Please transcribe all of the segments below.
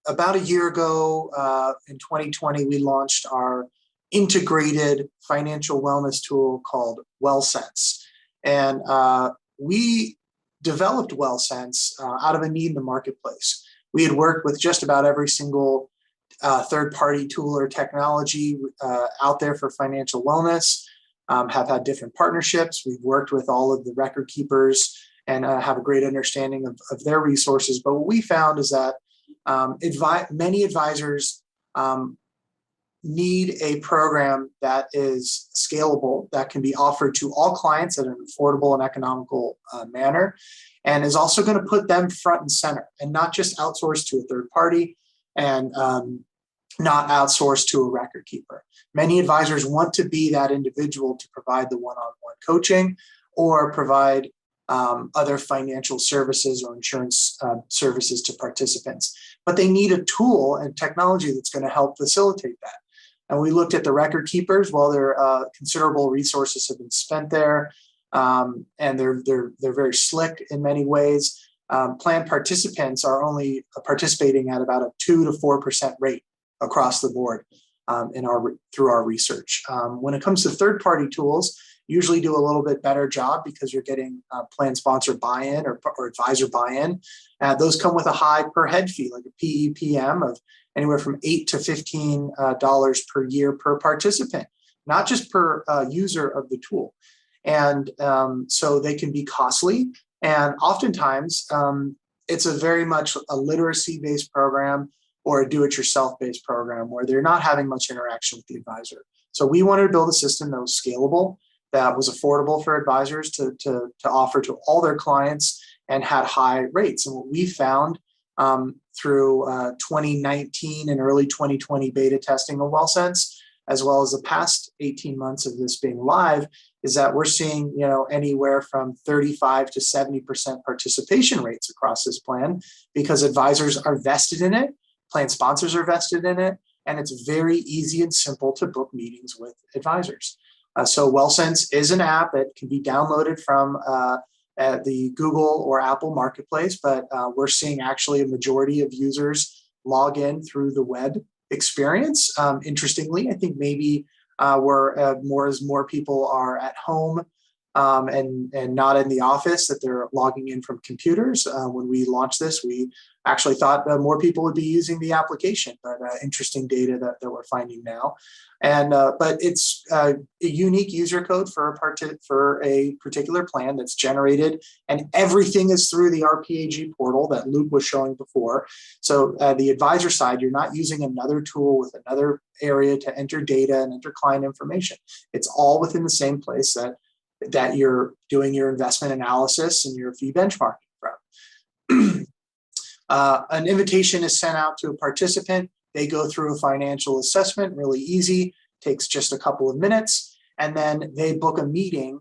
about a year ago, in 2020, we launched our integrated financial wellness tool called WellCents. And we developed WellCents out of a need in the marketplace. We had worked with just about every single third-party tool or technology out there for financial wellness, have had different partnerships. We've worked with all of the record keepers and have a great understanding of their resources. But what we found is that many advisors need a program that is scalable, that can be offered to all clients in an affordable and economical manner, and is also going to put them front and center and not just outsource to a third party and not outsource to a record keeper. Many advisors want to be that individual to provide the one-on-one coaching or provide other financial services or insurance services to participants. But they need a tool and technology that's going to help facilitate that. And we looked at the record keepers. Well, there considerable resources have been spent there, and they're very slick in many ways. Plan participants are only participating at about a 2 to 4% rate across the board through our research. When it comes to third-party tools, usually do a little bit better job because you're getting plan sponsor buy-in or advisor buy-in. Those come with a high per head fee, like a PEPM of anywhere from $8 to $15 per year per participant, not just per user of the tool. And so they can be costly. And oftentimes, it's a very much a literacy-based program or a do-it-yourself-based program where they're not having much interaction with the advisor. So we wanted to build a system that was scalable, that was affordable for advisors to offer to all their clients and had high rates. And what we found through 2019 and early 2020 beta testing of WellCents, as well as the past 18 months of this being live, is that we're seeing anywhere from 35 to 70% participation rates across this plan because advisors are vested in it, plan sponsors are vested in it, and it's very easy and simple to book meetings with advisors. So WellCents is an app that can be downloaded from the Google or Apple marketplace, but we're seeing actually a majority of users log in through the web experience. Interestingly, I think maybe as more people are at home and not in the office, that they're logging in from computers. When we launched this, we actually thought that more people would be using the application, but interesting data that we're finding now. And but it's a unique user code for a particular plan that's generated, and everything is through the RPAG portal that Luke was showing before. So the advisor side, you're not using another tool with another area to enter data and enter client information. It's all within the same place that you're doing your investment analysis and your fee benchmarking from. An invitation is sent out to a participant. They go through a financial assessment, really easy, takes just a couple of minutes, and then they book a meeting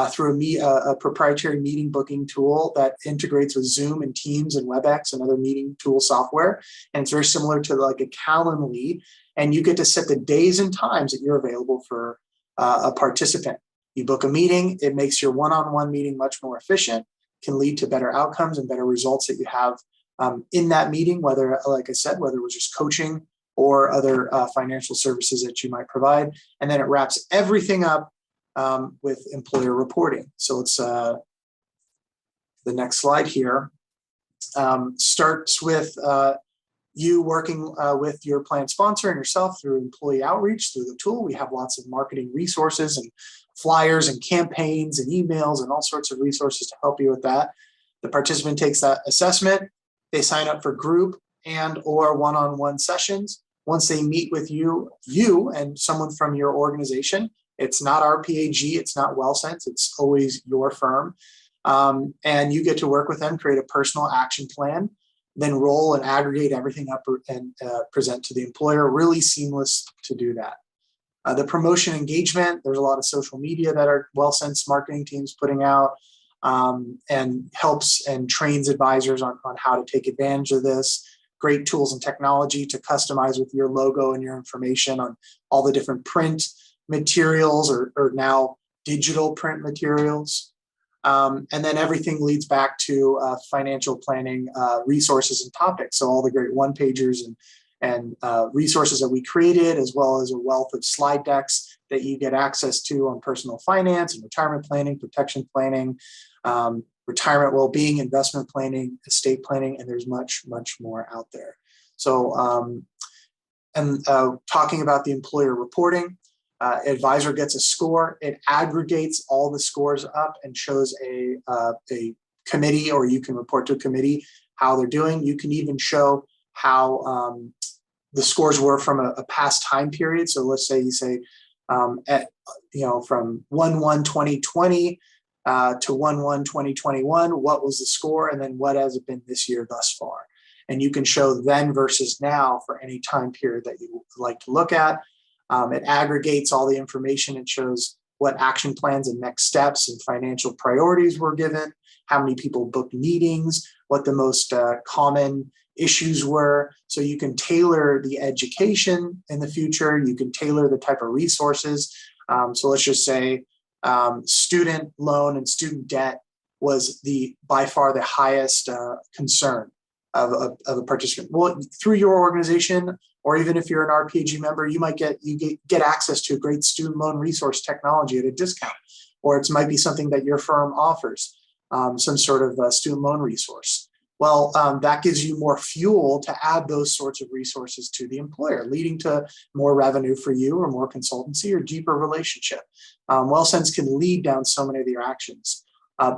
through a proprietary meeting booking tool that integrates with Zoom and Teams and WebEx and other meeting tool software. And it's very similar to like a Calendly, and you get to set the days and times that you're available for a participant. You book a meeting, it makes your one-on-one meeting much more efficient, can lead to better outcomes and better results that you have in that meeting, whether, like I said, whether it was just coaching or other financial services that you might provide. And then it wraps everything up with employer reporting. So it's the next slide here. Starts with you working with your plan sponsor and yourself through employee outreach through the tool. We have lots of marketing resources and flyers and campaigns and emails and all sorts of resources to help you with that. The participant takes that assessment. They sign up for group and or one-on-one sessions. Once they meet with you and someone from your organization, it's not RPAG, it's not WellCents, it's always your firm. And you get to work with them, create a personal action plan, then roll and aggregate everything up and present to the employer. Really seamless to do that. The promotion engagement, there's a lot of social media that our WellCents marketing team's putting out. And helps and trains advisors on how to take advantage of this. Great tools and technology to customize with your logo and your information on all the different print materials or now digital print materials. And then everything leads back to financial planning resources and topics. So all the great one-pagers and resources that we created, as well as a wealth of slide decks that you get access to on personal finance and retirement planning, protection planning, retirement well-being, investment planning, estate planning, and there's much, much more out there. So, talking about the employer reporting, advisor gets a score. It aggregates all the scores up and shows a committee, or you can report to a committee how they're doing. You can even show how the scores were from a past time period. So let's say you say from 1/1/2020 to 1/1/2021, what was the score, and then what has it been this year thus far? And you can show then versus now for any time period that you would like to look at. It aggregates all the information. It shows what action plans and next steps and financial priorities were given, how many people booked meetings, what the most common issues were. So you can tailor the education in the future. You can tailor the type of resources. So let's just say student loan and student debt was by far the highest concern of a participant. Well, through your organization, or even if you're an RPAG member, you might get access to a great student loan resource technology at a discount, or it might be something that your firm offers, some sort of student loan resource. Well, that gives you more fuel to add those sorts of resources to the employer, leading to more revenue for you, or more consultancy, or deeper relationship. WellCents can lead down so many of your actions.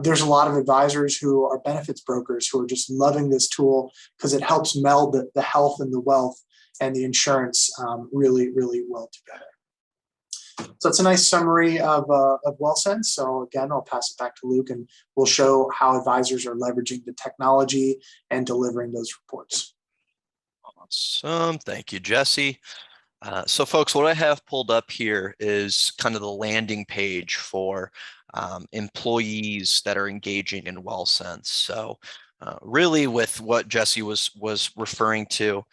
There's a lot of advisors who are benefits brokers who are just loving this tool because it helps meld the health and the wealth and the insurance really, really well together. So it's a nice summary of WellCents. So again, I'll pass it back to Luke, and we'll show how advisors are leveraging the technology and delivering those reports. Awesome. Thank you, Jesse. So folks, what I have pulled up here is kind of the landing page for employees that are engaging in WellCents. So really with what Jesse was referring to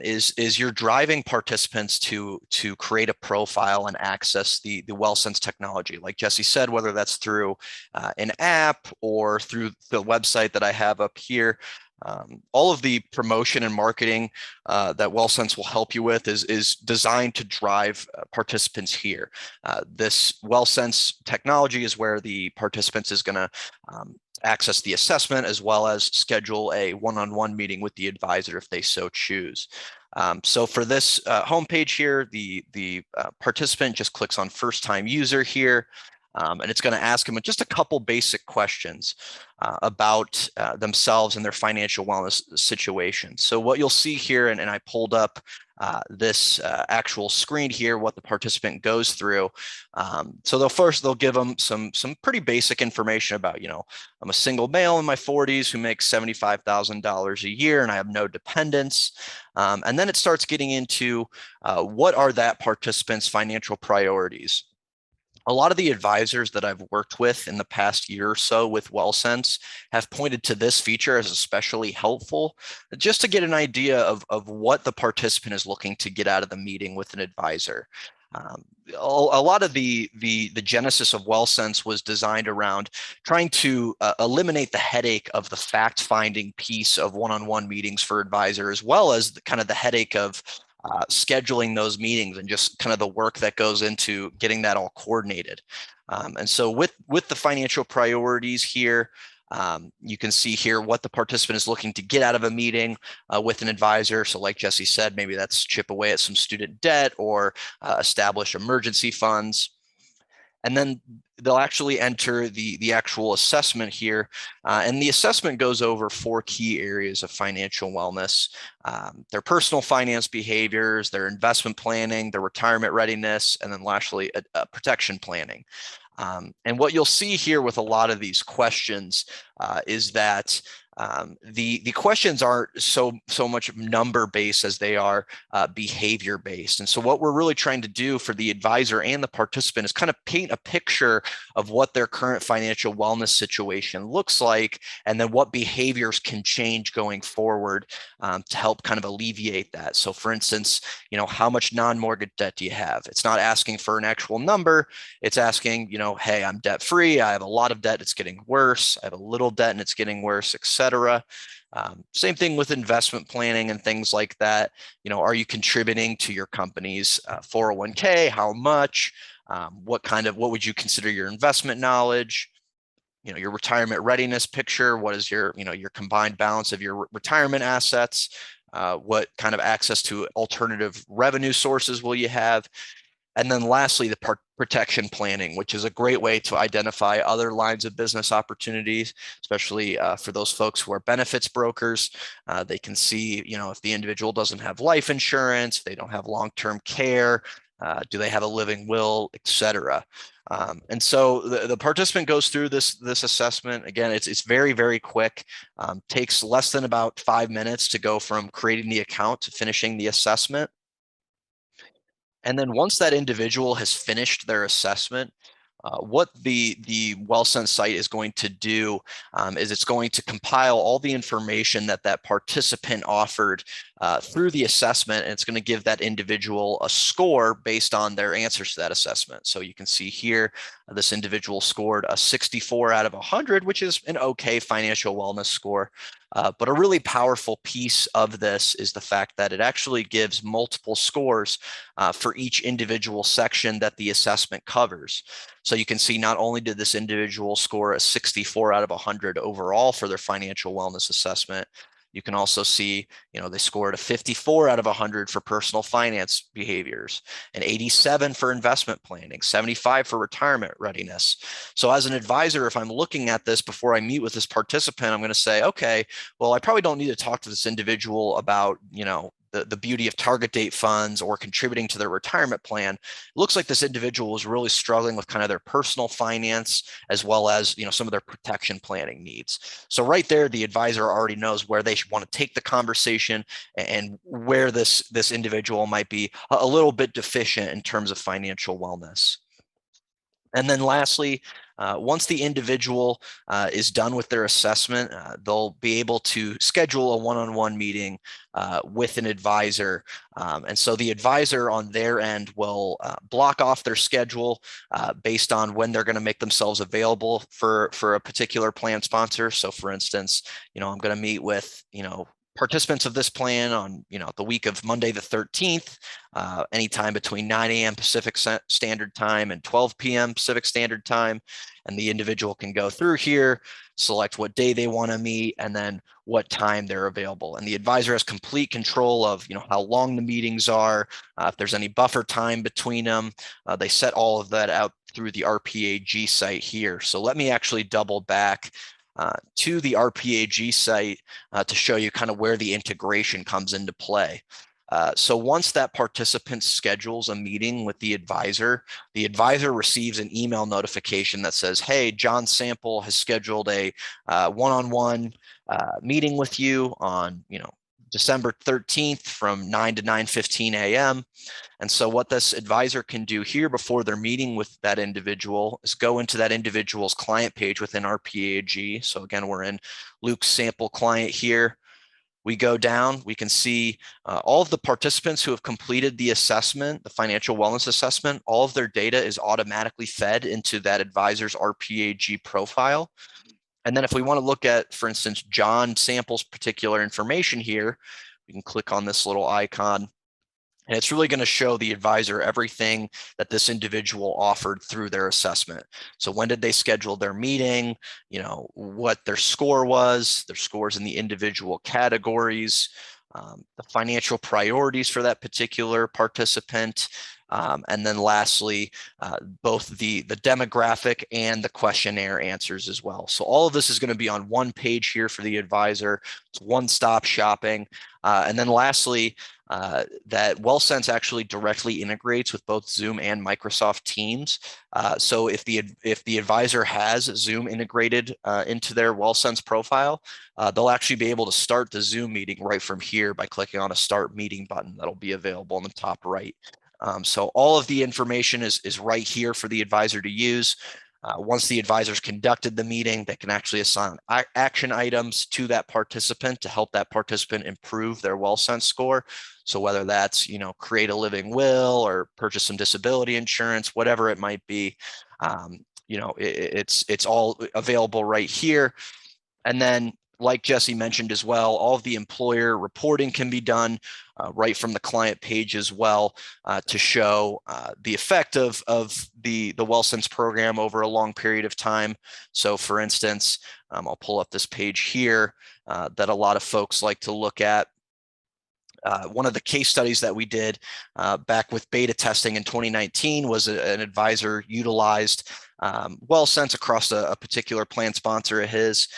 is you're driving participants to create a profile and access the WellCents technology. Like Jesse said, whether that's through an app or through the website that I have up here. All of the promotion and marketing that WellCents will help you with is designed to drive participants here. This WellCents technology is where the participants is going to access the assessment, as well as schedule a one-on-one meeting with the advisor if they so choose. So for this homepage here, the participant just clicks on first-time user here. And it's going to ask them just a couple basic questions about themselves and their financial wellness situation. So what you'll see here, and I pulled up this actual screen here, what the participant goes through. So they'll give them some pretty basic information about, I'm a single male in my 40s who makes $75,000 a year and I have no dependents. And then it starts getting into what are that participant's financial priorities. A lot of the advisors that I've worked with in the past year or so with WellCents have pointed to this feature as especially helpful, just to get an idea of what the participant is looking to get out of the meeting with an advisor. A lot of the genesis of WellCents was designed around trying to eliminate the headache of the fact-finding piece of one-on-one meetings for advisors, as well as kind of the headache of scheduling those meetings and just kind of the work that goes into getting that all coordinated. And so with the financial priorities here, you can see here what the participant is looking to get out of a meeting with an advisor. So like Jesse said, maybe that's chip away at some student debt or establish emergency funds. And then they'll actually enter the actual assessment here. And the assessment goes over 4 key areas of financial wellness: their personal finance behaviors, their investment planning, their retirement readiness, and then lastly, protection planning. And what you'll see here with a lot of these questions is that The questions aren't so much number based as they are behavior based. And so what we're really trying to do for the advisor and the participant is kind of paint a picture of what their current financial wellness situation looks like, and then what behaviors can change going forward to help kind of alleviate that. So for instance, how much non-mortgage debt do you have? It's not asking for an actual number. It's asking, hey, I'm debt free. I have a lot of debt. It's getting worse. I have a little debt and it's getting worse, etc. Same thing with investment planning and things like that. Are you contributing to your company's 401k? How much? What would you consider your investment knowledge? Your retirement readiness picture. What is your combined balance of your retirement assets? What kind of access to alternative revenue sources will you have? And then lastly, the protection planning, which is a great way to identify other lines of business opportunities, especially for those folks who are benefits brokers. They can see, if the individual doesn't have life insurance, if they don't have long-term care, do they have a living will, et cetera. And so the participant goes through this assessment. Again, it's very, very quick. Takes less than about 5 minutes to go from creating the account to finishing the assessment. And then once that individual has finished their assessment, what the WellCents site is going to do is it's going to compile all the information that participant offered through the assessment, and it's going to give that individual a score based on their answers to that assessment. So you can see here, this individual scored a 64 out of 100, which is an okay financial wellness score. But a really powerful piece of this is the fact that it actually gives multiple scores for each individual section that the assessment covers. So you can see not only did this individual score a 64 out of 100 overall for their financial wellness assessment, you can also see, they scored a 54 out of 100 for personal finance behaviors, an 87 for investment planning, 75 for retirement readiness. So as an advisor, if I'm looking at this before I meet with this participant, I'm going to say, okay, well, I probably don't need to talk to this individual about, the beauty of target date funds or contributing to their retirement plan. It looks like this individual was really struggling with kind of their personal finance as well as some of their protection planning needs. So right there, the advisor already knows where they want to take the conversation and where this individual might be a little bit deficient in terms of financial wellness. And then lastly, once the individual is done with their assessment, they'll be able to schedule a one-on-one meeting with an advisor. And so the advisor on their end will block off their schedule based on when they're going to make themselves available for a particular plan sponsor. So for instance, I'm going to meet with, participants of this plan on, the week of Monday the 13th, anytime between 9 a.m. Pacific Standard Time and 12 p.m. Pacific Standard Time. And the individual can go through here, select what day they want to meet, and then what time they're available. And the advisor has complete control of, how long the meetings are, if there's any buffer time between them. They set all of that out through the RPAG site here. So let me actually double back to the RPAG site to show you kind of where the integration comes into play. So once that participant schedules a meeting with the advisor receives an email notification that says, hey, John Sample has scheduled a one-on-one meeting with you on, December 13th from 9 to 9:15 a.m. And so what this advisor can do here before they're meeting with that individual is go into that individual's client page within RPAG. So again, we're in Luke's sample client here. We go down, we can see all of the participants who have completed the assessment, the financial wellness assessment. All of their data is automatically fed into that advisor's RPAG profile. And then if we want to look at, for instance, John Sample's particular information here, we can click on this little icon. And it's really going to show the advisor everything that this individual offered through their assessment. So when did they schedule their meeting, what their score was, their scores in the individual categories, the financial priorities for that particular participant, And then lastly, both the demographic and the questionnaire answers as well. So all of this is going to be on one page here for the advisor. It's one-stop shopping. And then lastly, that WellCents actually directly integrates with both Zoom and Microsoft Teams. So if the advisor has Zoom integrated into their WellCents profile, they'll actually be able to start the Zoom meeting right from here by clicking on a Start Meeting button that'll be available in the top right. So all of the information is right here for the advisor to use. Once the advisor's conducted the meeting, they can actually assign action items to that participant to help that participant improve their WellCents score. So whether that's, create a living will or purchase some disability insurance, whatever it might be, it's all available right here. And then, like Jesse mentioned as well, all of the employer reporting can be done right from the client page as well to show the effect of the WellCents program over a long period of time. So for instance, I'll pull up this page here that a lot of folks like to look at. One of the case studies that we did back with beta testing in 2019 was an advisor utilized WellCents across a particular plan sponsor of his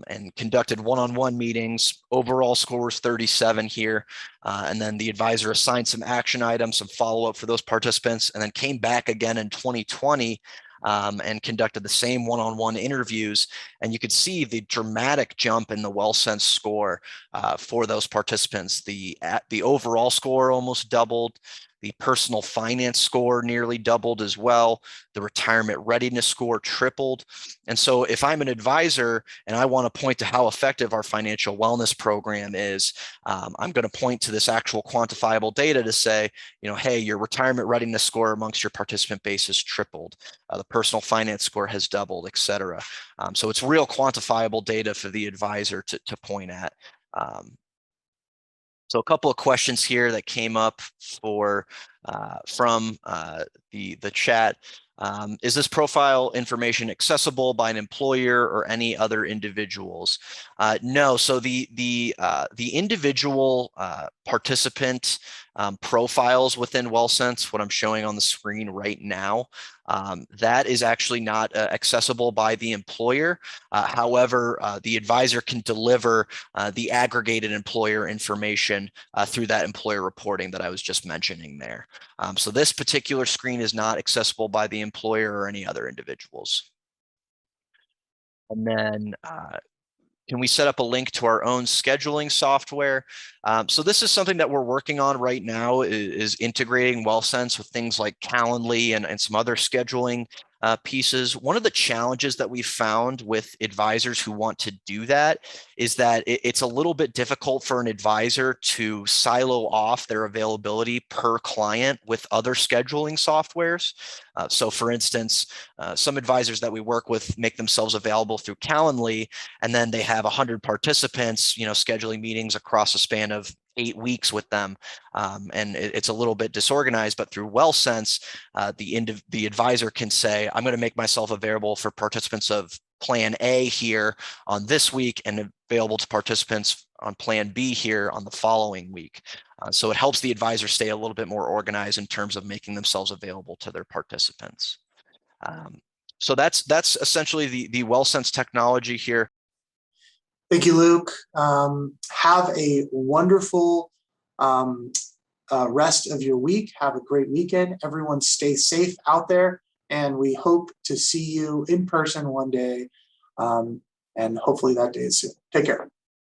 and conducted one-on-one meetings. Overall score was 37 here. And then the advisor assigned some action items, some follow-up for those participants, and then came back again in 2020 and conducted the same one-on-one interviews. And you could see the dramatic jump in the WellCents score for those participants. The overall score almost doubled. The personal finance score nearly doubled as well. The retirement readiness score tripled. And so if I'm an advisor and I want to point to how effective our financial wellness program is, I'm going to point to this actual quantifiable data to say, hey, your retirement readiness score amongst your participant base has tripled. The personal finance score has doubled, et cetera. So it's real quantifiable data for the advisor to point at. So a couple of questions here that came up from the chat. Is this profile information accessible by an employer or any other individuals? No. So the individual participant profiles within WellCents, what I'm showing on the screen right now, that is actually not accessible by the employer. However, the advisor can deliver the aggregated employer information through that employer reporting that I was just mentioning there. So this particular screen is not accessible by the employer or any other individuals. And then can we set up a link to our own scheduling software? So this is something that we're working on right now, is integrating WellCents with things like Calendly and some other scheduling pieces. One of the challenges that we've found with advisors who want to do that is that it's a little bit difficult for an advisor to silo off their availability per client with other scheduling softwares. So for instance, some advisors that we work with make themselves available through Calendly, and then they have 100 participants, scheduling meetings across a span of 8 weeks with them. And it's a little bit disorganized, but through WellCents, the advisor can say, I'm going to make myself available for participants of plan A here on this week and available to participants on plan B here on the following week. So it helps the advisor stay a little bit more organized in terms of making themselves available to their participants. So that's essentially the WellCents technology here. Thank you, Luke. Have a wonderful rest of your week. Have a great weekend. Everyone stay safe out there, and we hope to see you in person one day, and hopefully that day is soon. Take care.